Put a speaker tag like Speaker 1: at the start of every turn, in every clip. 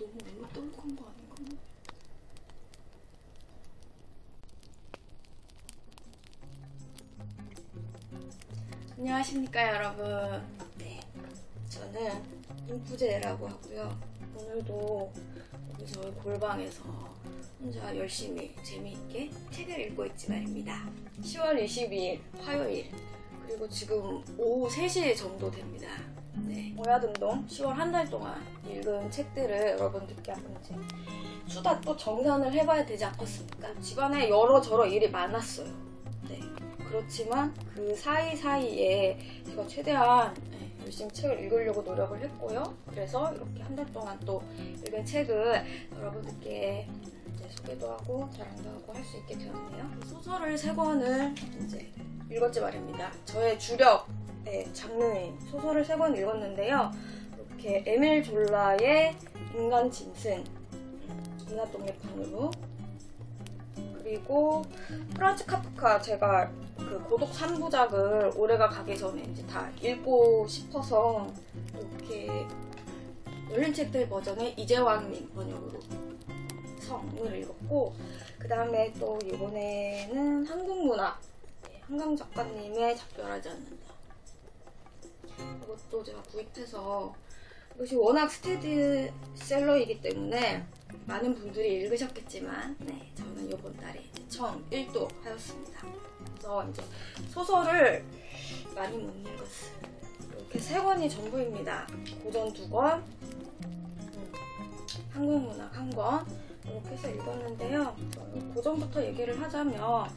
Speaker 1: 너무 얼룩덜룩한 거 아닌가? 안녕하십니까 여러분. 네, 저는 인프제라고 하고요. 오늘도 여기 저희 골방에서 혼자 열심히 재미있게 책을 읽고 있지 말입니다. 10월 22일 화요일, 그리고 지금 오후 3시 정도 됩니다. 네, 오야등동 10월 한 달 동안 읽은 책들을 여러분들께 한번 이제 수다 또 정산을 해봐야 되지 않겠습니까? 집안에 여러저러 일이 많았어요. 네, 그렇지만 그 사이사이에 제가 최대한 열심히 책을 읽으려고 노력을 했고요. 그래서 이렇게 한 달 동안 또 읽은 책을 여러분들께 이제 소개도 하고 자랑도 하고 할 수 있게 되었네요. 소설을 3권을 이제 읽었지 말입니다. 저의 주력 장르인 소설을 3권 읽었는데요. 이렇게 에밀 졸라의 인간 짐승, 인화독립판으로, 그리고 프란츠 카프카, 제가 그 고독 3부작을 올해가 가기 전에 이제 다 읽고 싶어서 이렇게 열린 책들 버전의 이재왕님 번역으로 성을 읽었고, 그 다음에 또 이번에는 한국문학, 한강 작가님의 작별하지 않는다. 이것도 제가 구입해서, 이것이 워낙 스테디셀러이기 때문에 많은 분들이 읽으셨겠지만, 네, 저는 이번 달에 이제 처음 1도 하였습니다. 그래서 이제 소설을 많이 못 읽었어요. 이렇게 3권이 전부입니다. 고전 2권, 한국문학 1권, 이렇게 해서 읽었는데요. 고전부터 얘기를 하자면,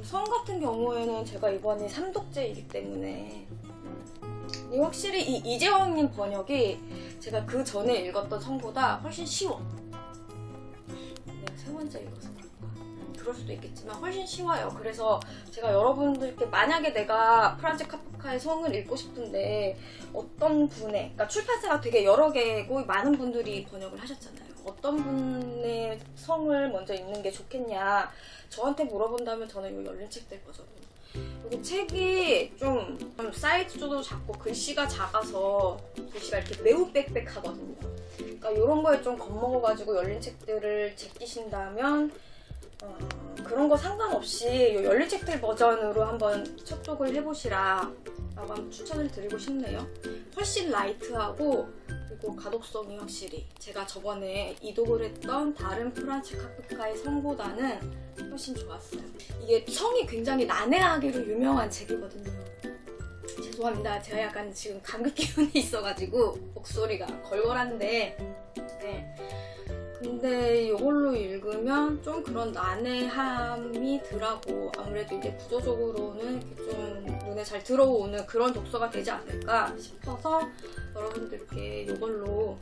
Speaker 1: 성 같은 경우에는 제가 이번이 3독째이기 때문에 확실히 이 이재왕님 번역이 제가 그 전에 읽었던 성보다 훨씬 쉬워. 내가 3번째 읽어서 그런가? 그럴 수도 있겠지만 훨씬 쉬워요. 그래서 제가 여러분들께, 만약에 내가 프란츠 카프카의 성을 읽고 싶은데 어떤 분의, 그러니까 출판사가 되게 여러 개고 많은 분들이 번역을 하셨잖아요. 어떤 분의 성을 먼저 읽는 게 좋겠냐 저한테 물어본다면 저는 이 열린 책들 버전. 그리고 책이 좀 사이즈도 작고 글씨가 작아서 글씨가 이렇게 매우 빽빽하거든요. 그러니까 이런 거에 좀 겁먹어가지고 열린 책들을 제끼신다면 그런 거 상관없이 이 열린 책들 버전으로 한번 첫 독을 해보시라 라고 한번 추천을 드리고 싶네요. 훨씬 라이트하고, 그리고 가독성이 확실히 제가 저번에 이독을 했던 다른 프란츠 카프카의 성보다는 훨씬 좋았어요. 이게 성이 굉장히 난해하기로 유명한 책이거든요. 죄송합니다. 제가 약간 지금 감기 기운이 있어가지고 목소리가 걸걸한데, 네. 근데 이걸로 읽으면 좀 그런 난해함이 덜하고, 아무래도 이제 구조적으로는 이렇게 좀 눈에 잘 들어오는 그런 독서가 되지 않을까 싶어서 여러분들께 이걸로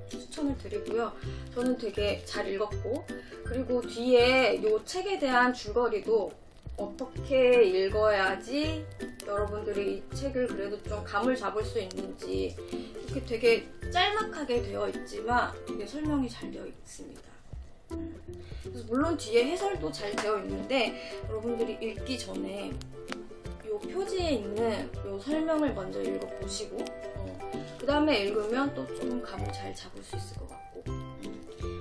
Speaker 1: 추천을 드리고요. 저는 되게 잘 읽었고, 그리고 뒤에 이 책에 대한 줄거리도 어떻게 읽어야지 여러분들이 이 책을 그래도 좀 감을 잡을 수 있는지, 이렇게 되게 짤막하게 되어 있지만 이게 설명이 잘 되어 있습니다. 그래서 물론 뒤에 해설도 잘 되어 있는데 여러분들이 읽기 전에 이 표지에 있는 이 설명을 먼저 읽어보시고 그 다음에 읽으면 또 좀 감을 잘 잡을 수 있을 것 같고,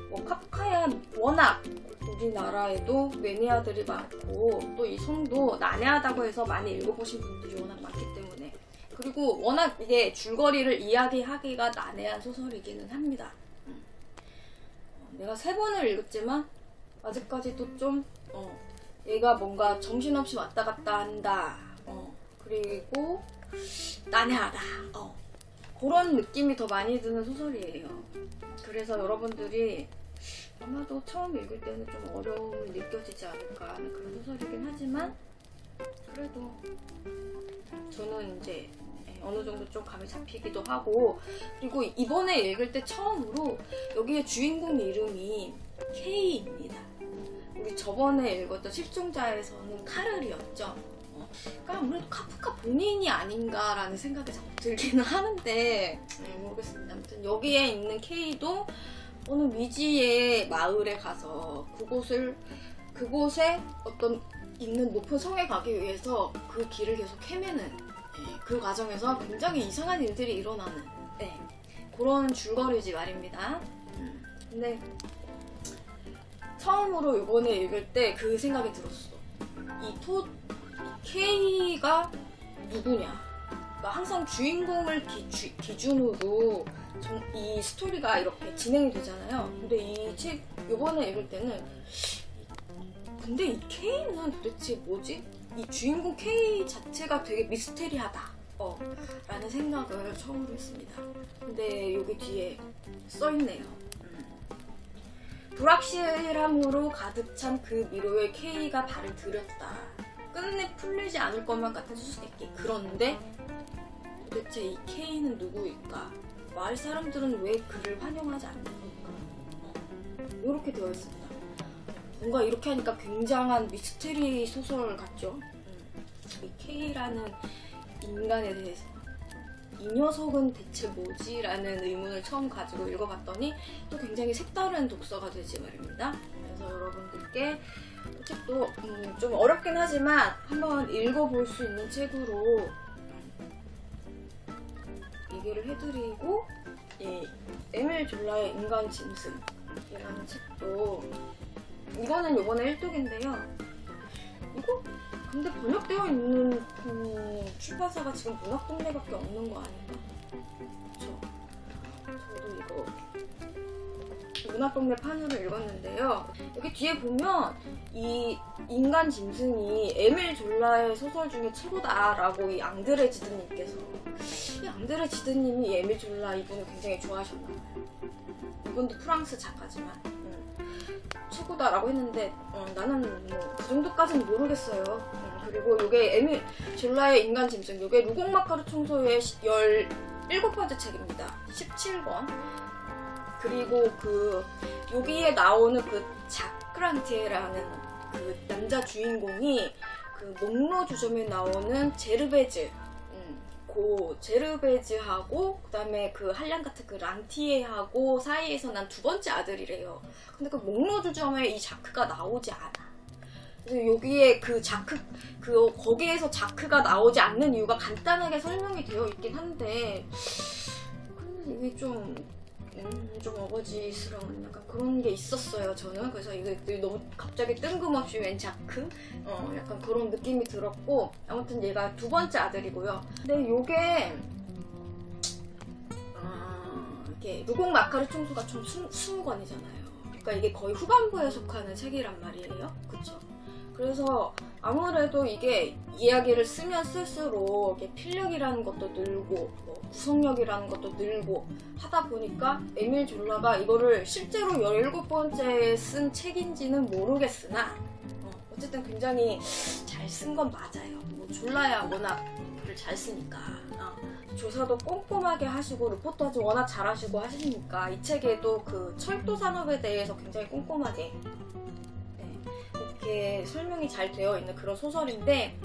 Speaker 1: 뭐 카프카야 워낙 우리나라에도 매니아들이 많고 또 이 성도 난해하다고 해서 많이 읽어보신 분들이 워낙 많기 때문에, 그리고 워낙 이게 줄거리를 이야기하기가 난해한 소설이기는 합니다. 내가 3번을 읽었지만 아직까지도 좀 얘가 뭔가 정신없이 왔다 갔다 한다, 그리고 난해하다, 그런 느낌이 더 많이 드는 소설이에요. 그래서 여러분들이 아마도 처음 읽을 때는 좀 어려움이 느껴지지 않을까 하는 그런 소설이긴 하지만, 그래도 저는 이제 어느 정도 좀 감이 잡히기도 하고, 그리고 이번에 읽을 때 처음으로 여기에 주인공 이름이 K입니다. 우리 저번에 읽었던 실종자에서는 카를이었죠. 그러니까 아무래도 카프카 본인이 아닌가라는 생각이 자꾸 들기는 하는데 모르겠습니다. 아무튼 여기에 있는 K도 어느 미지의 마을에 가서 그곳에 어떤 있는 높은 성에 가기 위해서 그 길을 계속 헤매는, 그 과정에서 굉장히 이상한 일들이 일어나는 그런 줄거리지 말입니다. 근데 처음으로 이번에 읽을 때 그 생각이 들었어. 이 K가 누구냐. 그러니까 항상 주인공을 기준으로 이 스토리가 이렇게 진행이 되잖아요. 근데 이 책 이번에 읽을 때는 근데 이 K는 도대체 뭐지? 이 주인공 K 자체가 되게 미스테리하다. 라는 생각을 처음으로 했습니다. 근데 여기 뒤에 써있네요. 불확실함으로 가득 찬 그 미로에 K가 발을 들였다. 끝내 풀리지 않을 것만 같은 수수께끼. 그런데 도대체 이 K는 누구일까? 마을 사람들은 왜 그를 환영하지 않는 걸까? 이렇게 되어 있습니다. 뭔가 이렇게 하니까 굉장한 미스테리 소설 같죠? 이 K라는 인간에 대해서 이 녀석은 대체 뭐지? 라는 의문을 처음 가지고 읽어봤더니 또 굉장히 색다른 독서가 되지 말입니다. 그래서 여러분들께 책도 좀 어렵긴 하지만 한번 읽어볼 수 있는 책으로 얘기를 해드리고, 에밀 졸라의 인간 짐승이라는 책도 이거는 요번에 1독인데요. 이거 근데 번역되어 있는 출판사가 지금 문학동네밖에 없는 거 아닌가? 그쵸? 저도 이거 문학동네 판으로 읽었는데요. 여기 뒤에 보면 이 인간 짐승이 에밀 졸라의 소설 중에 최고다라고 이 앙드레 지드님께서, 이 앙드레 지드님이 에밀 졸라 이분을 굉장히 좋아하셨나봐요. 이분도 프랑스 작가지만 최고다라고 했는데 나는 뭐 그 정도까지는 모르겠어요. 그리고 요게 에밀 졸라의 인간 짐승, 요게 루공 마카르 총소의 17번째 책입니다. 17권. 그리고 여기에 나오는 자크란티에라는 그 남자 주인공이 그 목로 주점에 나오는 제르베즈, 제르베즈하고 그다음에 그 한량 같은 그 란티에하고 사이에서 난 두 번째 아들이래요. 근데 그 목로 주점에 이 자크가 나오지 않아. 그래서 여기에 거기에서 자크가 나오지 않는 이유가 간단하게 설명이 되어 있긴 한데, 근데 이게 좀 어거지스러운 약간 그런 게 있었어요, 저는. 그래서 이게 너무 갑자기 뜬금없이 웬 자크? 약간 그런 느낌이 들었고, 아무튼 얘가 두 번째 아들이고요. 근데 요게 이렇게 루공 마카르 총수가 총 20권이잖아요. 그러니까 이게 거의 후반부에 속하는 책이란 말이에요. 그쵸? 그래서 아무래도 이게 이야기를 쓰면 쓸수록 이게 필력이라는 것도 늘고 구성력이라는 것도 늘고 하다 보니까 에밀 졸라가 이거를 실제로 17번째 쓴 책인지는 모르겠으나 어쨌든 굉장히 잘 쓴 건 맞아요. 뭐 졸라야 워낙 글을 잘 쓰니까 조사도 꼼꼼하게 하시고 리포터도 워낙 잘 하시고 하시니까 이 책에도 그 철도 산업에 대해서 굉장히 꼼꼼하게 이렇게 설명이 잘 되어 있는 그런 소설인데,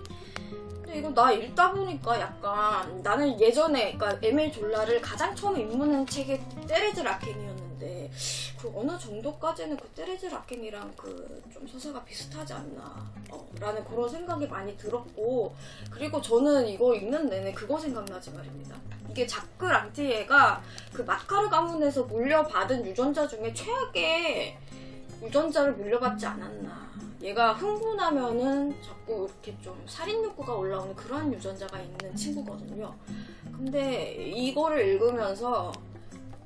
Speaker 1: 근데 이거 나 읽다 보니까 약간 나는 예전에 그러니까 에밀 졸라를 가장 처음에 입문한 책이 테레즈 라켄이었는데 그 어느 정도까지는 그 테레즈 라켄이랑 그 좀 서사가 비슷하지 않나 라는 그런 생각이 많이 들었고, 그리고 저는 이거 읽는 내내 그거 생각나지 말입니다. 이게 자크 란티에가 그 마카르 가문에서 물려받은 유전자 중에 최악의 유전자를 물려받지 않았나. 얘가 흥분하면은 자꾸 이렇게 좀 살인 욕구가 올라오는 그런 유전자가 있는 친구거든요. 근데 이거를 읽으면서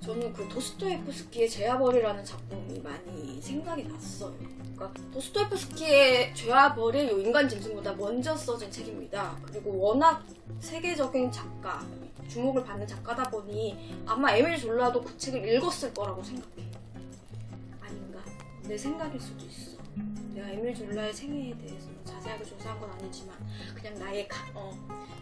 Speaker 1: 저는 그 도스토옙스키의 죄와벌이라는 작품이 많이 생각이 났어요. 그러니까 도스토옙스키의 죄와벌이 이 인간 짐승보다 먼저 써진 책입니다. 그리고 워낙 세계적인 작가, 주목을 받는 작가다 보니 아마 에밀 졸라도 그 책을 읽었을 거라고 생각해. 아닌가? 내 생각일 수도 있어. 내가 에밀 졸라의 생애에 대해서 자세하게 조사한 건 아니지만 그냥 나의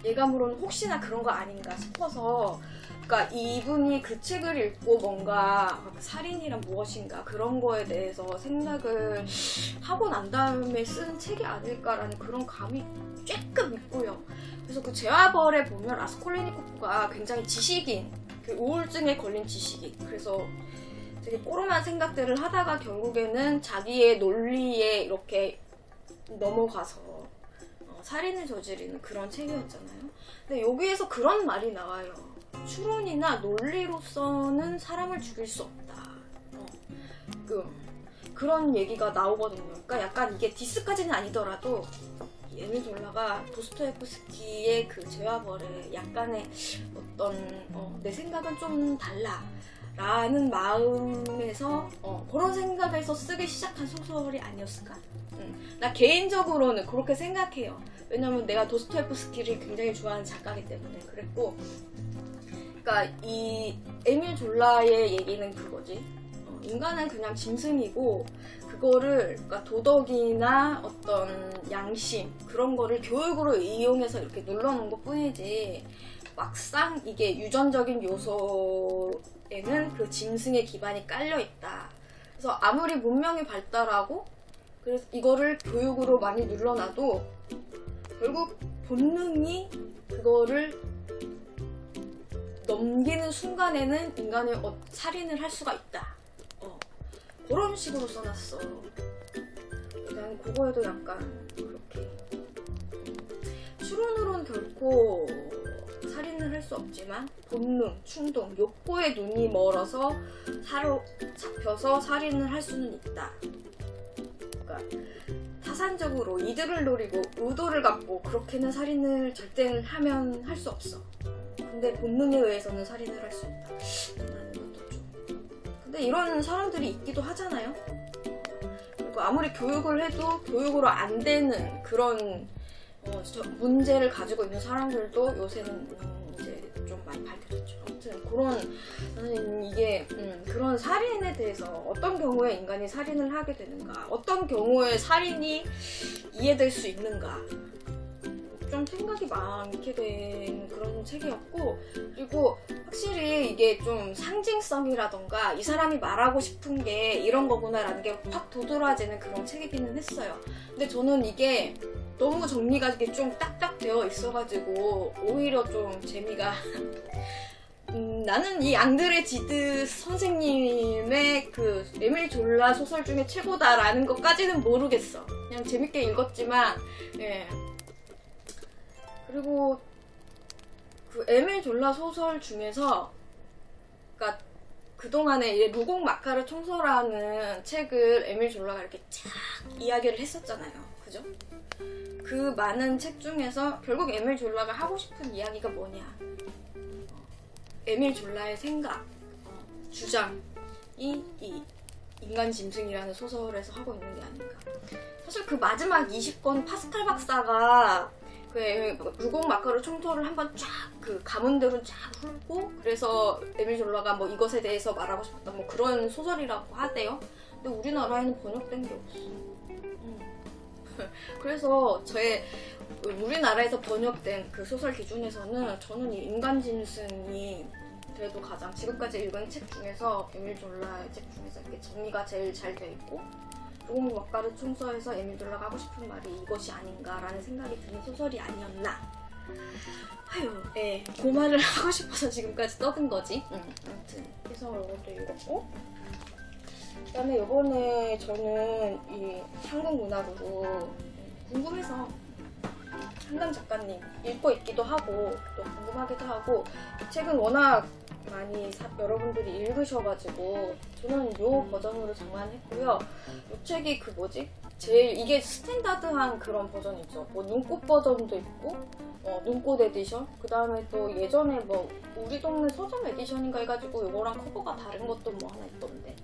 Speaker 1: 예감으로는 혹시나 그런 거 아닌가 싶어서, 그러니까 이분이 그 책을 읽고 뭔가 살인이란 무엇인가 그런 거에 대해서 생각을 하고 난 다음에 쓴 책이 아닐까라는 그런 감이 쬐끔 있고요. 그래서 그 죄와벌에 보면 라스콜레니코프가 굉장히 지식인, 그 우울증에 걸린 지식인, 그래서 되게 꼬름한 생각들을 하다가 결국에는 자기의 논리에 이렇게 넘어가서 살인을 저지르는 그런 책이었잖아요. 근데 여기에서 그런 말이 나와요. 추론이나 논리로서는 사람을 죽일 수 없다. 있게끔 그런 얘기가 나오거든요. 그러니까 약간 이게 디스까지는 아니더라도 에밀 졸라가 도스토옙스키의 그 죄와 벌에 약간의 어떤 내 생각은 좀 달라 라는 마음에서 그런 생각에서 쓰기 시작한 소설이 아니었을까? 나 개인적으로는 그렇게 생각해요. 왜냐면 내가 도스토옙스키를 굉장히 좋아하는 작가이기 때문에 그랬고, 그러니까 이 에밀 졸라의 얘기는 그거지. 인간은 그냥 짐승이고 그거를 그러니까 도덕이나 어떤 양심 그런 거를 교육으로 이용해서 이렇게 눌러놓은 것 뿐이지 막상 이게 유전적인 요소에는 그 짐승의 기반이 깔려 있다. 그래서 아무리 문명이 발달하고 그래서 이거를 교육으로 많이 눌러놔도 결국 본능이 그거를 넘기는 순간에는 인간을 살인을 할 수가 있다. 그런 식으로 써놨어. 난 그거에도 약간 그렇게 추론으로는 결코 살인을 할 수 없지만 본능, 충동, 욕구에 눈이 멀어서 사로잡혀서 살인을 할 수는 있다. 그러니까 타산적으로 이득을 노리고 의도를 갖고 그렇게는 살인을 절대 하면 할 수 없어. 근데 본능에 의해서는 살인을 할 수 있다. 라는 것도 좀. 근데 이런 사람들이 있기도 하잖아요. 그리고 아무리 교육을 해도 교육으로 안 되는 그런 문제를 가지고 있는 사람들도 요새는 이제 좀 많이 밝혀졌죠. 아무튼 저는 이게 그런 살인에 대해서 어떤 경우에 인간이 살인을 하게 되는가, 어떤 경우에 살인이 이해될 수 있는가, 좀 생각이 많게 된 그런 책이었고, 그리고 확실히 이게 좀 상징성이라던가 이 사람이 말하고 싶은 게 이런 거구나라는 게 확 도드라지는 그런 책이기는 했어요. 근데 저는 이게 너무 정리가 이렇게 좀 딱딱 되어 있어가지고 오히려 좀 재미가 나는 이 앙드레 지드 선생님의 그 에밀 졸라 소설 중에 최고다라는 것까지는 모르겠어. 그냥 재밌게 읽었지만, 예. 그리고 그 에밀 졸라 소설 중에서, 그러니까 그동안에 루공 마카르 총서라는 책을 에밀 졸라가 이렇게 쫙 이야기를 했었잖아요. 그죠? 그 많은 책 중에서 결국 에밀 졸라가 하고 싶은 이야기가 뭐냐? 에밀 졸라의 생각, 주장이 이 인간 짐승이라는 소설에서 하고 있는 게 아닌가. 사실 그 마지막 20권 파스칼 박사가 그 루공 마카르 총서를 한번 쫙 그 가문들은 쫙 훑고 그래서 에밀 졸라가 뭐 이것에 대해서 말하고 싶었던 뭐 그런 소설이라고 하대요. 근데 우리나라에는 번역된 게 없어. 그래서 우리나라에서 번역된 그 소설 기준에서는 저는 이 인간 짐승이 그래도 가장 지금까지 읽은 책 중에서 에밀 졸라의 책 중에서 이렇게 정리가 제일 잘 돼 있고, 루공 마카르 총서에서 에밀 졸라가 하고 싶은 말이 이것이 아닌가라는 생각이 드는 소설이 아니었나. 아유, 네, 그 말을 하고 싶어서 지금까지 떠든 거지. 아무튼 그래서 이것도 읽었고, 그다음에 이번에 저는 이 한국 문학으로 궁금해서 한강 작가님 읽고 있기도 하고 또 궁금하기도 하고, 책은 워낙 많이 여러분들이 읽으셔가지고 저는 요 버전으로 장만했고요. 요 책이 그 뭐지? 제일 이게 스탠다드한 그런 버전이죠. 뭐 눈꽃 버전도 있고, 눈꽃 에디션, 그 다음에 또 예전에 뭐 우리 동네 서점 에디션인가 해가지고 요거랑 커버가 다른 것도 뭐 하나 있던데.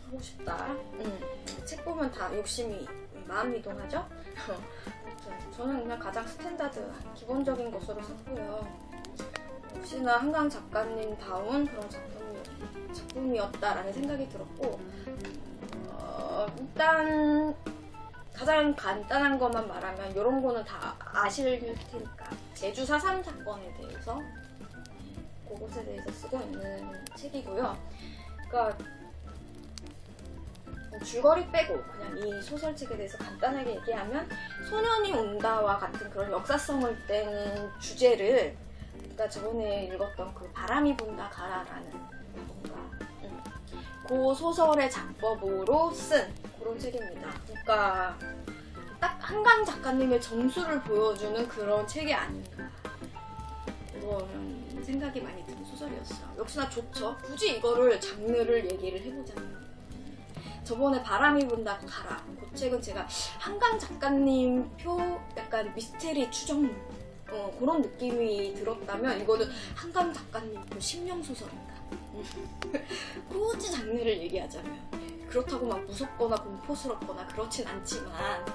Speaker 1: 하고 싶다. 책 보면 다 욕심이 마음 이동하죠? 저는 그냥 가장 스탠다드 기본적인 것으로 샀고요. 역시나 한강 작가님다운 그런 작품이었다라는 생각이 들었고, 일단 가장 간단한 것만 말하면 이런 거는 다 아실 테니까 제주 4.3 사건에 대해서 그것에 대해서 쓰고 있는 책이고요. 그러니까 줄거리 빼고 그냥 이 소설책에 대해서 간단하게 얘기하면, 소년이 온다와 같은 그런 역사성을 떼는 주제를, 그러니까 저번에 읽었던 그 바람이 분다 가라라는 뭔가 그 소설의 작법으로 쓴 그런 책입니다. 그러니까 딱 한강 작가님의 점수를 보여주는 그런 책이 아닌가, 그런 생각이 많이 드는 소설이었어요. 역시나 좋죠. 굳이 이거를 장르를 얘기를 해보자면 저번에 바람이 분다 가라, 그 책은 제가 한강 작가님 표 약간 미스테리 추정물 그런 느낌이 들었다면, 이거는 한강 작가님 표 심령소설입니다. 굳이 장르를 얘기하자면 그렇다고 막 무섭거나 공포스럽거나 그렇진 않지만,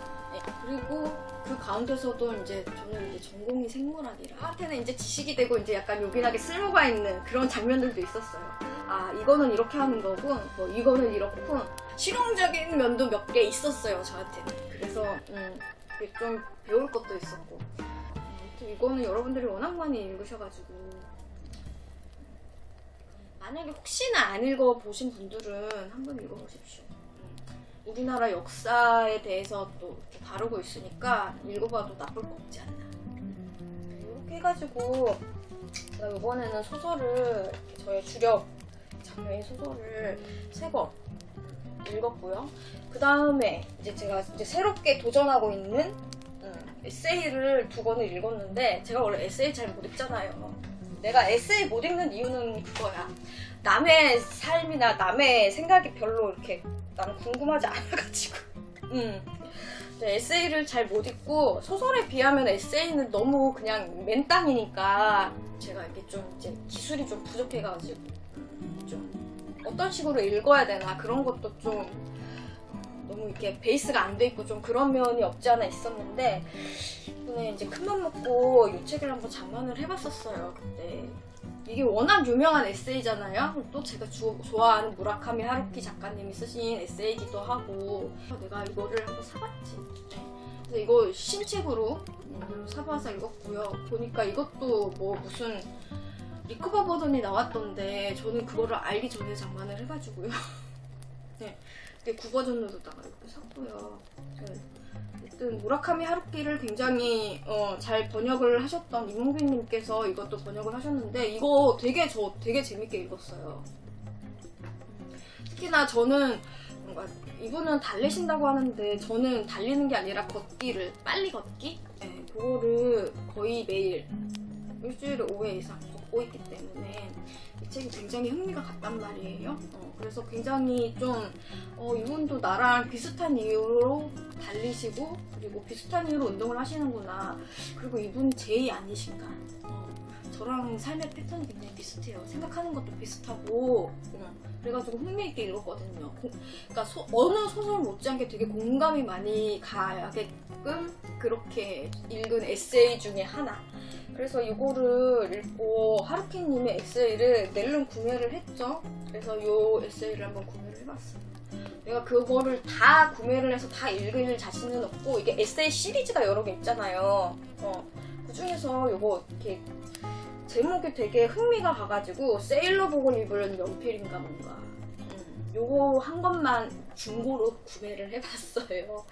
Speaker 1: 그리고 그 가운데서도 이제 저는 이제 전공이 생물학이라 저한테는 이제 지식이 되고 이제 약간 요긴하게 쓸모가 있는 그런 장면들도 있었어요. 아, 이거는 이렇게 하는 거고, 뭐 이거는 이렇고, 실용적인 면도 몇 개 있었어요, 저한테는. 그래서 좀 배울 것도 있었고, 이거는 여러분들이 워낙 많이 읽으셔가지고, 만약에 혹시나 안 읽어보신 분들은 한번 읽어보십시오. 우리나라 역사에 대해서 또 다루고 있으니까 읽어봐도 나쁠 거 없지 않나. 이렇게 해가지고 제가 이번에는 소설을, 저의 주력 장르의 소설을 3권 읽었고요. 그 다음에 이제 제가 이제 새롭게 도전하고 있는 에세이를 2권을 읽었는데, 제가 원래 에세이 잘 못 읽잖아요. 내가 에세이 못 읽는 이유는 그거야. 남의 삶이나 남의 생각이 별로 이렇게 나는 궁금하지 않아가지고. 에세이를 잘 못 읽고, 소설에 비하면 에세이는 너무 그냥 맨땅이니까 제가 이게 좀 이제 기술이 좀 부족해가지고 좀 어떤 식으로 읽어야 되나 그런 것도 좀 너무 이렇게 베이스가 안 돼 있고 좀 그런 면이 없지 않아 있었는데, 이번에 이제 큰맘 먹고 이 책을 한번 장만을 해봤었어요. 그때 이게 워낙 유명한 에세이잖아요. 또 제가 좋아하는 무라카미 하루키 작가님이 쓰신 에세이기도 하고, 내가 이거를 한번 사봤지. 그래서 이거 신책으로 사봐서 읽었고요. 보니까 이것도 뭐 무슨 리커버 버전이 나왔던데, 저는 그거를 알기 전에 장만을 해가지고요. 네, 9버전으로다가 이렇게 샀고요. 어쨌든 무라카미 하루키를 굉장히 잘 번역을 하셨던 이몽빈님께서 이것도 번역을 하셨는데, 이거 저 되게 재밌게 읽었어요. 특히나 저는 뭔가 이분은 달리신다고 하는데, 저는 달리는 게 아니라 걷기를, 빨리 걷기? 네, 그거를 거의 매일 일주일에 5회 이상 걷고 있기 때문에 이 책이 굉장히 흥미가 갔단 말이에요. 그래서 굉장히 좀 이분도 나랑 비슷한 이유로 달리시고, 그리고 비슷한 이유로 운동을 하시는구나, 그리고 이분이 제이 아니신가, 저랑 삶의 패턴이 굉장히 비슷해요. 생각하는 것도 비슷하고, 그래가지고 흥미있게 읽었거든요. 그러니까 어느 소설 못지않게 되게 공감이 많이 가게끔 그렇게 읽은 에세이 중에 하나. 그래서 이거를 읽고 하루키님의 에세이를 낼름 구매를 했죠. 그래서 이 에세이를 한번 구매를 해봤어요. 내가 그거를 다 구매를 해서 다 읽을 자신은 없고, 이게 에세이 시리즈가 여러 개 있잖아요. 그 중에서 이거 이렇게 제목이 되게 흥미가 가가지고, 세일러복을 입은 연필인가 뭔가, 요거 한 것만 중고로 구매를 해봤어요.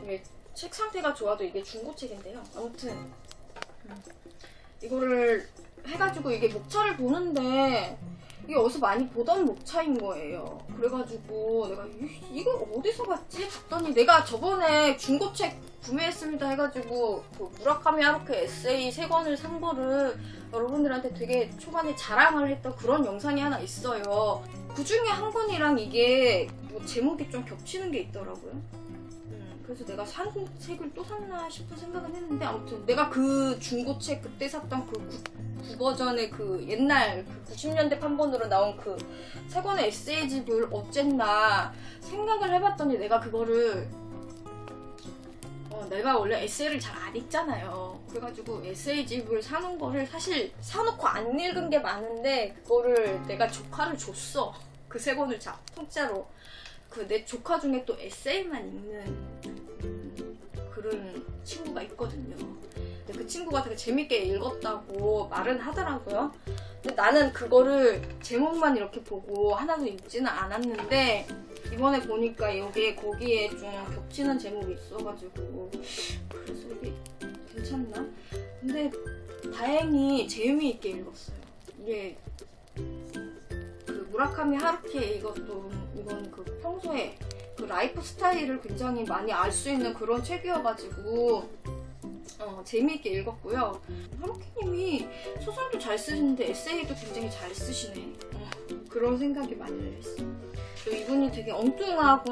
Speaker 1: 이게 책 상태가 좋아도 이게 중고책인데요. 아무튼 이거를 해가지고, 이게 목차를 보는데 이게 어디서 많이 보던 목차인 거예요. 그래가지고 내가 이거 어디서 봤지? 봤더니, 내가 저번에 중고책 구매했습니다 해가지고 그 무라카미 하루키 에세이 3권을 산 거를 여러분들한테 되게 초반에 자랑을 했던 그런 영상이 하나 있어요. 그 중에 한 권이랑 이게 뭐 제목이 좀 겹치는 게 있더라고요. 그래서 내가 산 책을 또 샀나 싶은 생각은 했는데, 아무튼 내가 그 중고책 그때 샀던 그 9버전의 그 옛날 그 90년대 판본으로 나온 그 3권의 에세이집을 어쨌나 생각을 해봤더니, 내가 그거를 내가 원래 에세이를 잘 안 읽잖아요. 그래가지고 에세이집을 사는 거를 사실 사놓고 안 읽은 게 많은데, 그거를 내가 조카를 줬어. 그 3권을 통짜로. 그 내 조카 중에 또 에세이만 읽는 그런 친구가 있거든요. 근데 그 친구가 되게 재밌게 읽었다고 말은 하더라고요. 근데 나는 그거를 제목만 이렇게 보고 하나도 읽지는 않았는데, 이번에 보니까 여기에 거기에 좀 겹치는 제목이 있어가지고, 그래서 이게 괜찮나? 근데 다행히 재미있게 읽었어요. 이게 그 무라카미 하루키의 이건 그 평소에 그 라이프 스타일을 굉장히 많이 알 수 있는 그런 책이어가지고, 재미있게 읽었고요. 하루키님이 소설도 잘 쓰시는데 에세이도 굉장히 잘 쓰시네. 그런 생각이 많이 했어요. 이분이 되게 엉뚱한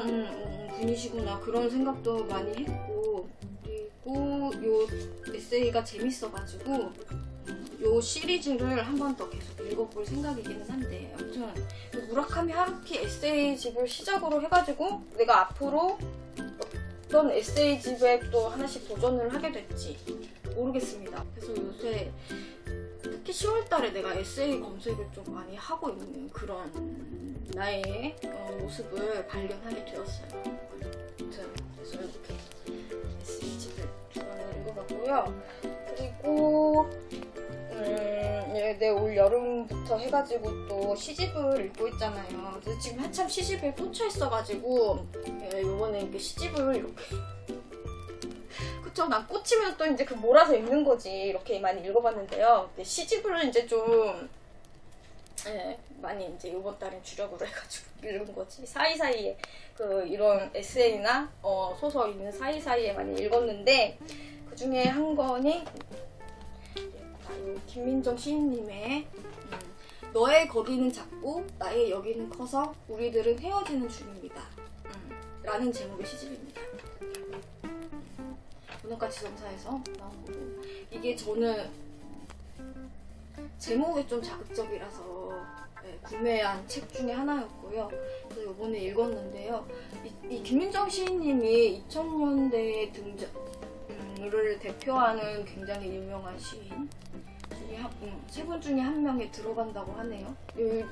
Speaker 1: 분이시구나 그런 생각도 많이 했고, 그리고 요 에세이가 재밌어가지고 요 시리즈를 한 번 더 계속 읽어볼 생각이기는 한데, 아무튼 무라카미 하루키 에세이집을 시작으로 해가지고 내가 앞으로 어떤 에세이집에 또 하나씩 도전을 하게 될지 모르겠습니다. 그래서 요새 특히 10월달에 내가 에세이 검색을 좀 많이 하고 있는 그런 나의 모습을 발견하게 되었어요. 아무튼 그래서 이렇게 에세이집을 두 번을 읽어봤고요. 그리고 네, 올 여름부터 해가지고 또 시집을 읽고 있잖아요. 그래서 지금 한참 시집에 꽂혀 있어가지고 요번에 이렇게 시집을 이렇게 그쵸? 난 꽂히면 또 이제 그 몰아서 읽는 거지. 이렇게 많이 읽어봤는데요. 시집을 이제 좀 많이 이제 요번 달엔 주력으로 해가지고 읽은 거지. 사이사이에 이런 에세이나 소설 있는 사이사이에 많이 읽었는데, 그 중에 한 권이 김민정 시인님의 너의 거기는 작고 나의 여기는 커서 우리들은 헤어지는 중입니다 라는 제목의 시집입니다. 문학가 지정사에서 나온 거고, 이게 저는 제목이 좀 자극적이라서 구매한 책 중에 하나였고요. 그래서 이번에 읽었는데요. 이 김민정 시인님이 2000년대에 등장을 대표하는 굉장히 유명한 시인 세 분 중에 한 명에 들어간다고 하네요.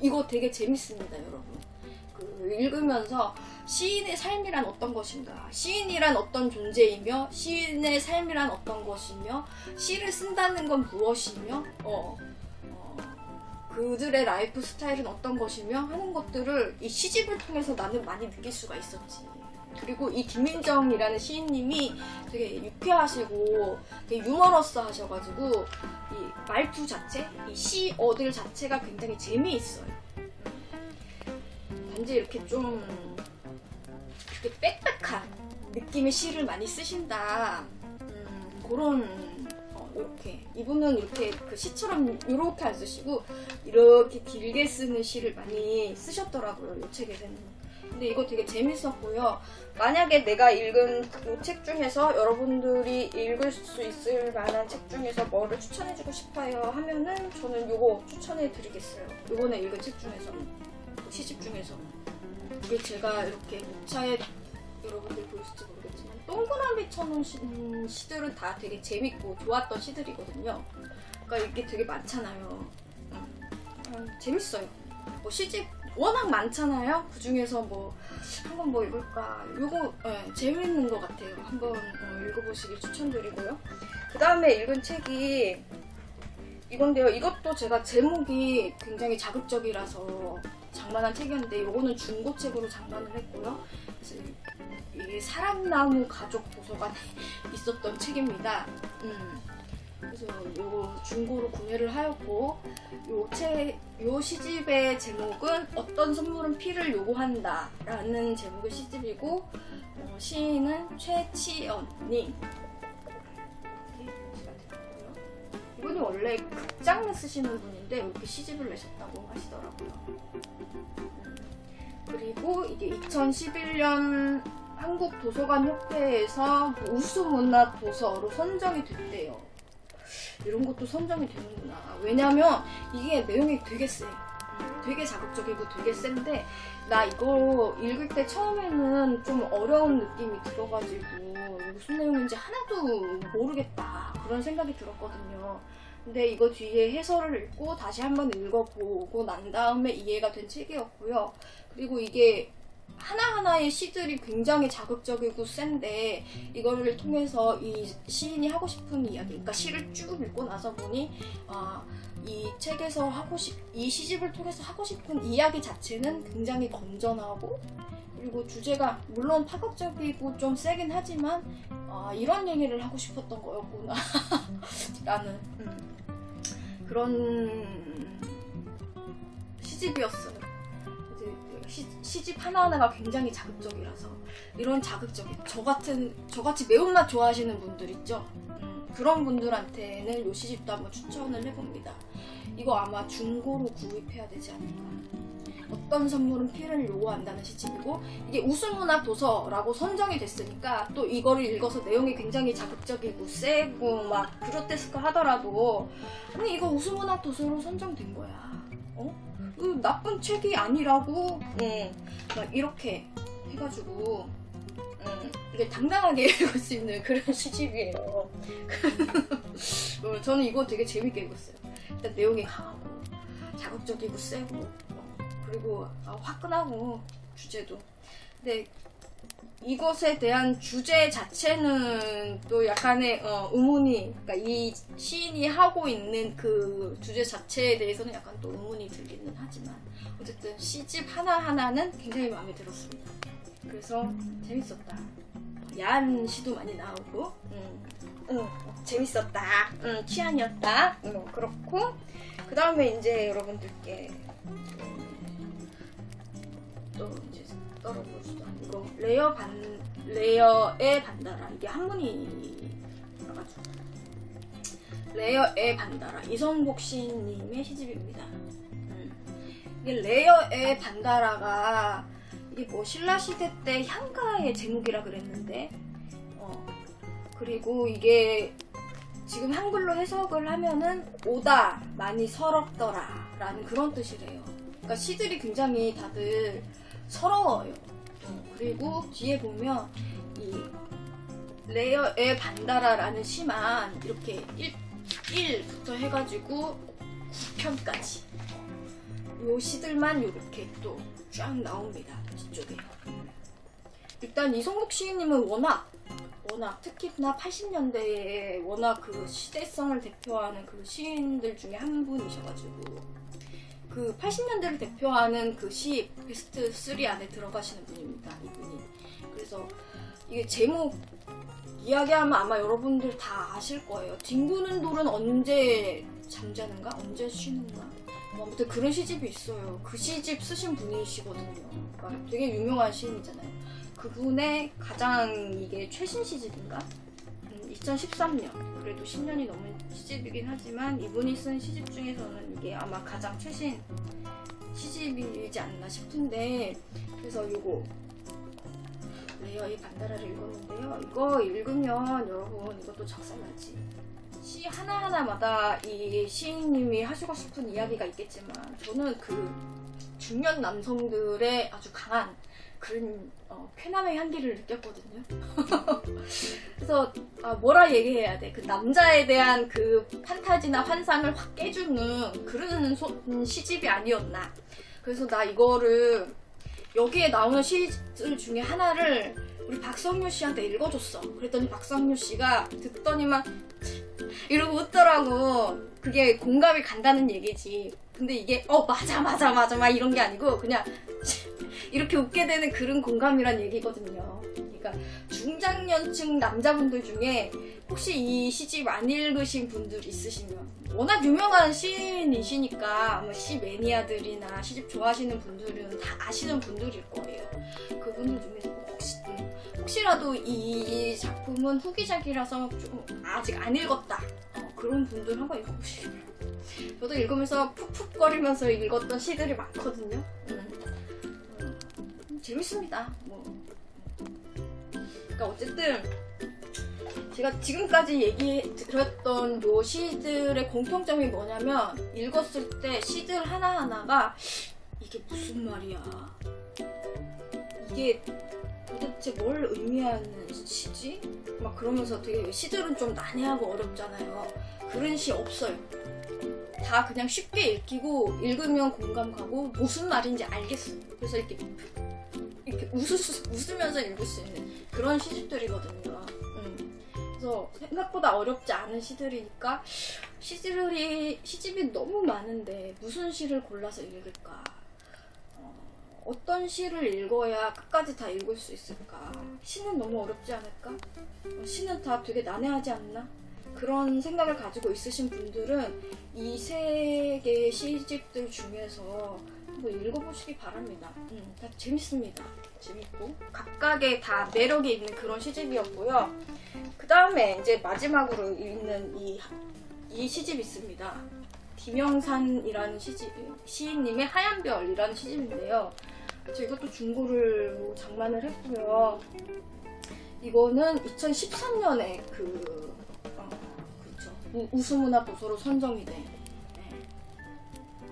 Speaker 1: 이거 되게 재밌습니다, 여러분. 읽으면서 시인의 삶이란 어떤 것인가, 시인이란 어떤 존재이며, 시인의 삶이란 어떤 것이며, 시를 쓴다는 건 무엇이며, 그들의 라이프 스타일은 어떤 것이며 하는 것들을 이 시집을 통해서 나는 많이 느낄 수가 있었지. 그리고 이 김민정이라는 시인님이 되게 유쾌하시고 되게 유머러스 하셔가지고 이 말투 자체, 이 시어들 자체가 굉장히 재미있어요. 단지 이렇게 좀 이렇게 빽빽한 느낌의 시를 많이 쓰신다. 그런 이렇게 이분은 이렇게 그 시처럼 이렇게 안 쓰시고 이렇게 길게 쓰는 시를 많이 쓰셨더라고요, 이 책에는. 근데 이거 되게 재밌었고요. 만약에 내가 읽은 이 책 중에서 여러분들이 읽을 수 있을 만한 책 중에서 뭐를 추천해주고 싶어요 하면은 저는 이거 추천해드리겠어요. 이번에 읽은 책 중에서는, 시집 중에서는. 이게 제가 이렇게 목차에 여러분들 보실지 모르겠지만 동그라미쳐놓은 시들은 다 되게 재밌고 좋았던 시들이거든요. 그러니까 이게 되게 많잖아요. 재밌어요. 뭐 시집 워낙 많잖아요. 그 중에서 뭐 한번 뭐 읽을까, 요거 재밌는 것 같아요. 한번 읽어보시길 추천드리고요. 그 다음에 읽은 책이 이건데요. 이것도 제가 제목이 굉장히 자극적이라서 장만한 책이었는데, 요거는 중고책으로 장만을 했고요. 그래서 이게 사랑나무 가족 도서관에 있었던 책입니다. 그래서 요 중고로 구매를 하였고, 요 시집의 제목은 어떤 선물은 피를 요구한다 라는 제목의 시집이고, 시인은 최치연님. 이분이 원래 극장을 쓰시는 분인데 이렇게 시집을 내셨다고 하시더라고요. 그리고 이게 2011년 한국도서관협회에서 우수문화 도서로 선정이 됐대요. 이런 것도 선정이 되는구나. 왜냐면 이게 내용이 되게 세. 되게 자극적이고 되게 센데, 나 이거 읽을 때 처음에는 좀 어려운 느낌이 들어가지고 무슨 내용인지 하나도 모르겠다 그런 생각이 들었거든요. 근데 이거 뒤에 해설을 읽고 다시 한번 읽어보고 난 다음에 이해가 된 책이었고요. 그리고 이게 하나하나의 시들이 굉장히 자극적이고 센데, 이거를 통해서 이 시인이 하고 싶은 이야기, 그러니까 시를 쭉 읽고 나서 보니 이 책에서 이 시집을 통해서 하고 싶은 이야기 자체는 굉장히 건전하고, 그리고 주제가 물론 파격적이고 좀 세긴 하지만 이런 얘기를 하고 싶었던 거였구나 라는 그런 시집이었어요. 시집 하나하나가 굉장히 자극적이라서, 이런 자극적인 저같이 매운맛 좋아하시는 분들 있죠? 그런 분들한테는 요 시집도 한번 추천을 해봅니다. 이거 아마 중고로 구입해야 되지 않을까. 어떤 선물은 필요를 요구한다는 시집이고, 이게 우수문학 도서라고 선정이 됐으니까 또 이거를 읽어서 내용이 굉장히 자극적이고 세고 막 그로테스크 하더라도, 아니 이거 우수문학 도서로 선정된 거야. 그 나쁜 책이 아니라고. 막 이렇게 해가지고 이게 당당하게 읽을 수 있는 그런 시집이에요. 저는 이거 되게 재밌게 읽었어요. 일단 내용이 강하고 자극적이고 세고, 그리고 화끈하고 주제도. 근데 이것에 대한 주제 자체는 또 약간의 의문이, 그러니까 이 시인이 하고 있는 그 주제 자체에 대해서는 약간 또 의문이 들기는 하지만, 어쨌든 시집 하나하나는 굉장히 마음에 들었습니다. 그래서 재밌었다. 야한 시도 많이 나오고, 재밌었다. 취향이었다. 그렇고, 그 다음에 이제 여러분들께 또 이제 떨어보지도 않고, 레어의 반다라. 이게 한문이라가지고, 레어의 반다라. 이성복 시인님의 시집입니다. 이게 레어의 반다라가, 이게 뭐 신라시대 때 향가의 제목이라 그랬는데, 그리고 이게 지금 한글로 해석을 하면은 오다 많이 서럽더라 라는 그런 뜻이래요. 그러니까 시들이 굉장히 다들 서러워요. 그리고 뒤에 보면 이 레어의 반다라라는 시만 이렇게 1부터 해가지고 9편까지 요 시들만 이렇게 또 쫙 나옵니다. 뒤쪽에. 일단 이성복 시인님은 워낙 특히나 80년대에 워낙 그 시대성을 대표하는 그 시인들 중에 한 분이셔가지고, 그 80년대를 대표하는 그 시 베스트 3 안에 들어가시는 분입니다. 이분이. 그래서 이게 제목 이야기하면 아마 여러분들 다 아실 거예요. 뒹구는 돌은 언제 잠자는가? 언제 쉬는가? 아무튼 그런 시집이 있어요. 그 시집 쓰신 분이시거든요. 그러니까 되게 유명한 시인이잖아요. 그분의 가장 이게 최신 시집인가? 2013년. 그래도 10년이 넘은 시집이긴 하지만 이분이 쓴 시집 중에서는 이게 아마 가장 최신 시집이지 않나 싶은데, 그래서 요거 레어의 반다라를 읽었는데요. 이거 읽으면 여러분 이것도 작살나지. 시 하나하나마다 이 시인님이 하시고 싶은 이야기가 있겠지만, 저는 그 중년 남성들의 아주 강한 그런 쾌남의 향기를 느꼈거든요. 그래서 뭐라 얘기해야 돼? 그 남자에 대한 그 판타지나 환상을 확 깨주는 그런 시집이 아니었나. 그래서 나 이거를, 여기에 나오는 시들 중에 하나를 우리 박성유 씨한테 읽어줬어. 그랬더니 박성유 씨가 듣더니만 이러고 웃더라고. 그게 공감이 간다는 얘기지. 근데 이게 맞아 막 이런 게 아니고 그냥 이렇게 웃게 되는 그런 공감이란 얘기거든요. 그러니까 중장년층 남자분들 중에 혹시 이 시집 안 읽으신 분들 있으시면, 워낙 유명한 시인이시니까 아마 시 매니아들이나 시집 좋아하시는 분들은 다 아시는 분들일 거예요. 그분들 중에서 혹시라도 이 작품은 후기작이라서 좀 아직 안 읽었다, 그런 분들 한번 읽어보시길 바랍니다. 저도 읽으면서 푹푹거리면서 읽었던 시들이 많거든요. 재밌습니다. 그러니까 어쨌든 제가 지금까지 얘기 들었던 요 시들의 공통점이 뭐냐면, 읽었을 때 시들 하나하나가 이게 무슨 말이야, 이게 도대체 뭘 의미하는 시지? 막 그러면서 되게, 시들은 좀 난해하고 어렵잖아요. 그런 시 없어요. 다 그냥 쉽게 읽히고 읽으면 공감 가고 무슨 말인지 알겠어요. 그래서 이렇게 웃으면서 읽을 수 있는 그런 시집들이거든요. 그래서 생각보다 어렵지 않은 시들이니까, 시집이 너무 많은데 무슨 시를 골라서 읽을까? 어떤 시를 읽어야 끝까지 다 읽을 수 있을까? 시는 너무 어렵지 않을까? 시는 다 되게 난해하지 않나? 그런 생각을 가지고 있으신 분들은 이 세 개의 시집들 중에서 한번 읽어보시기 바랍니다. 다 재밌습니다. 재밌고 각각의 다 매력이 있는 그런 시집이었고요. 그 다음에 이제 마지막으로 읽는 이 시집이 있습니다. 김영산이라는 시인님의 하얀별이라는 시집인데요. 저 이것도 중고를 장만을 했고요. 이거는 2013년에 그렇죠. 우수문학 도서로 선정이 된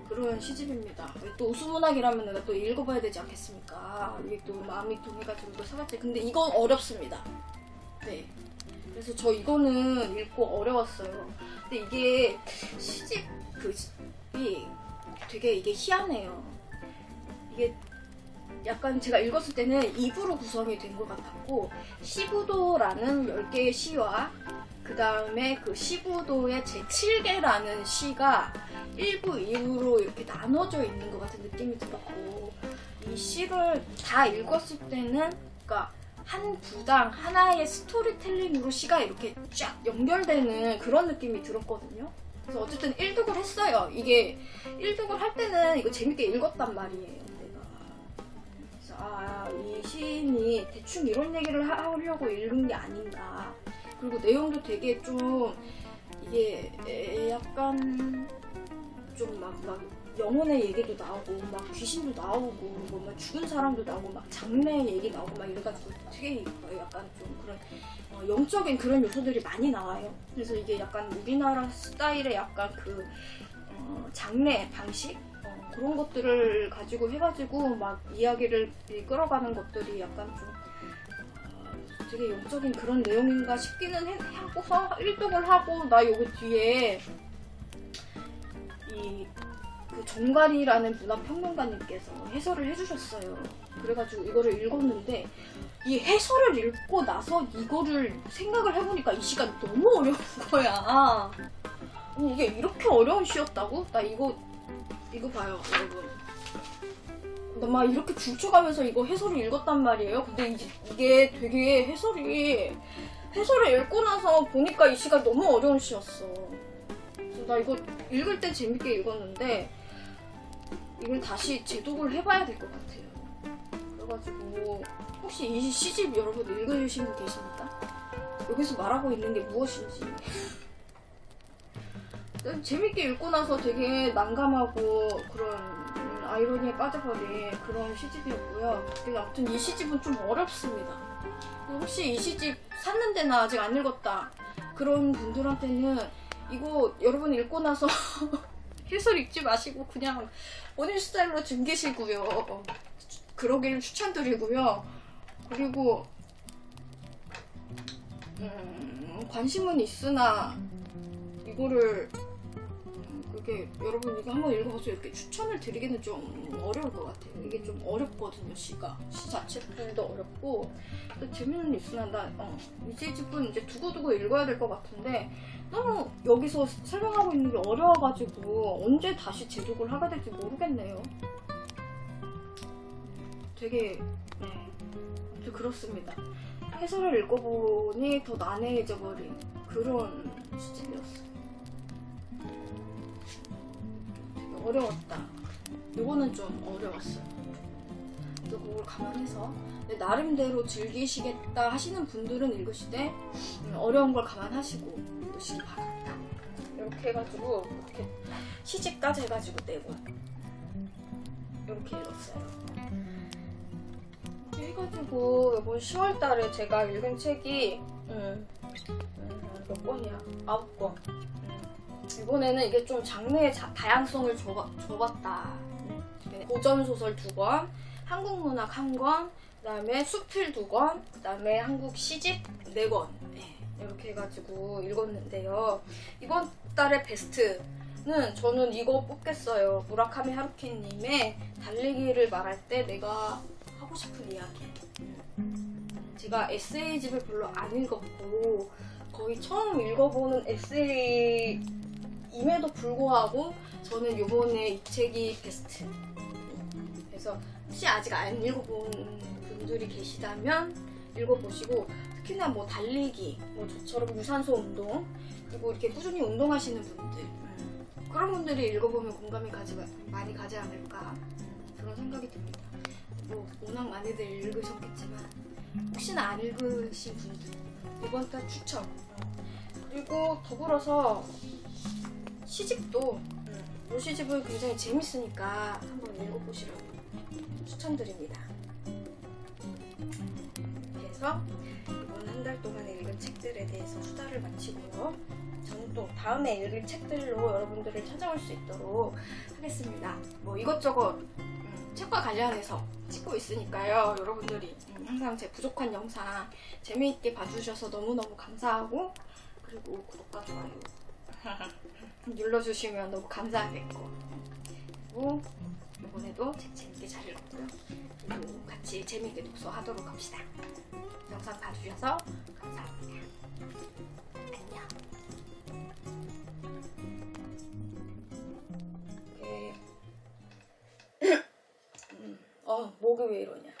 Speaker 1: 그런 시집입니다. 또 우수문학이라면 내가 또 읽어봐야 되지 않겠습니까? 이게 또 마음이 동해가지고 또 사갔지. 근데 이건 어렵습니다. 네. 그래서 저 이거는 읽고 어려웠어요. 근데 이게 시집이 되게 이게 희한해요. 이게 약간 제가 읽었을 때는 2부로 구성이 된 것 같았고, 시부도라는 10개의 시와 그 다음에 그 시부도의 제7개라는 시가 1부, 2부로 이렇게 나눠져 있는 것 같은 느낌이 들었고, 이 시를 다 읽었을 때는 그러니까 한 부당 하나의 스토리텔링으로 시가 이렇게 쫙 연결되는 그런 느낌이 들었거든요. 그래서 어쨌든 1독을 했어요. 이게 1독을 할 때는 이거 재밌게 읽었단 말이에요. 이 시인이 대충 이런 얘기를 하려고 읽은 게 아닌가. 그리고 내용도 되게 좀 이게 약간 좀 막 영혼의 얘기도 나오고 막 귀신도 나오고 뭐 막 죽은 사람도 나오고 막 장래 얘기 나오고 막 이래가지고 되게 약간 좀 그런 영적인 그런 요소들이 많이 나와요. 그래서 이게 약간 우리나라 스타일의 약간 그 장래 방식 그런 것들을 가지고 해가지고 막 이야기를 끌어가는 것들이 약간 좀 되게 영적인 그런 내용인가 싶기는 하고서 1독을 하고 나 요거 뒤에 그 정갈이라는 문학평론가님께서 해설을 해주셨어요. 그래가지고 이거를 읽었는데 이 해설을 읽고 나서 이거를 생각을 해보니까 이 시가 너무 어려운 거야. 이게 이렇게 어려운 시였다고? 나 이거 봐요, 여러분. 나 막 이렇게 줄쳐가면서 이거 해설을 읽었단 말이에요. 근데 이게 되게 해설을 읽고 나서 보니까 이 시가 너무 어려운 시였어. 그래서 나 이거 읽을 때 재밌게 읽었는데 이걸 다시 재독을 해봐야 될 것 같아요. 그래가지고 혹시 이 시집 여러분 읽으신 분 계십니까? 여기서 말하고 있는 게 무엇인지. 재밌게 읽고 나서 되게 난감하고 그런 아이러니에 빠져버린 그런 시집이었고요. 근데 아무튼 이 시집은 좀 어렵습니다. 혹시 이 시집 샀는데나 아직 안 읽었다 그런 분들한테는 이거 여러분 읽고 나서 해설 읽지 마시고 그냥 본인 스타일로 즐기시고요. 그러기를 추천드리고요. 그리고 관심은 있으나 이거를 그게 여러분 이거 한번 읽어보세요. 이렇게 추천을 드리기는 좀 어려울 것 같아요. 이게 좀 어렵거든요. 시 자체도 어렵고 또 재미는 있으나 이 시집은 이제 두고두고 읽어야 될 것 같은데 너무 여기서 설명하고 있는 게 어려워가지고 언제 다시 재독을 하게 될지 모르겠네요. 되게 아무튼 그렇습니다. 해설을 읽어보니 더 난해해져 버린 그런 시집이었어요. 되게 어려웠다. 요거는 좀 어려웠어요. 그래서 그걸 감안해서 나름대로 즐기시겠다 하시는 분들은 읽으시되 어려운 걸 감안하시고 읽으시기 바랍니다. 이렇게 해가지고 이렇게 시집까지 해가지고 4권 이렇게 읽었어요. 해가지고 이번 10월달에 제가 읽은 책이 몇 권이야? 9권. 이번에는 이게 좀 장르의 다양성을 줘봤다. 고전소설 2권, 한국문학 1권, 그 다음에 수필 2권, 그 다음에 한국 시집 4권 이렇게 해가지고 읽었는데요. 이번 달의 베스트는 저는 이거 뽑겠어요. 무라카미 하루키님의 달리기를 말할 때 내가 하고 싶은 이야기. 제가 에세이집을 별로 안 읽었고 거의 처음 읽어보는 에세이임에도 불구하고 저는 요번에 이 책이 베스트. 그래서 혹시 아직 안 읽어본 분들이 계시다면 읽어보시고 특히나 뭐 달리기, 뭐 저처럼 유산소 운동 그리고 이렇게 꾸준히 운동하시는 분들 그런 분들이 읽어보면 공감이 많이 가지 않을까 그런 생각이 듭니다. 뭐 워낙 많이들 읽으셨겠지만 혹시나 안 읽으신 분들 이번 달 추천. 그리고 더불어서 시집도 이 시집은 굉장히 재밌으니까 한번 읽어보시라고 추천드립니다. 그래서 이번 한 달 동안에 읽은 책들에 대해서 수다를 마치고요. 저는 또 다음에 읽을 책들로 여러분들을 찾아올 수 있도록 하겠습니다. 뭐 이것저것 책과 관련해서 찍고 있으니까요. 여러분들이 항상 제 부족한 영상 재미있게 봐주셔서 너무너무 감사하고, 그리고 구독과 좋아요 눌러주시면 너무 감사하겠고, 그리고 이번에도 책 재밌게 잘 읽었고요. 그리고 같이 재미있게 독서하도록 합시다. 영상 봐주셔서 감사합니다. 안녕. 목이 왜 이러냐.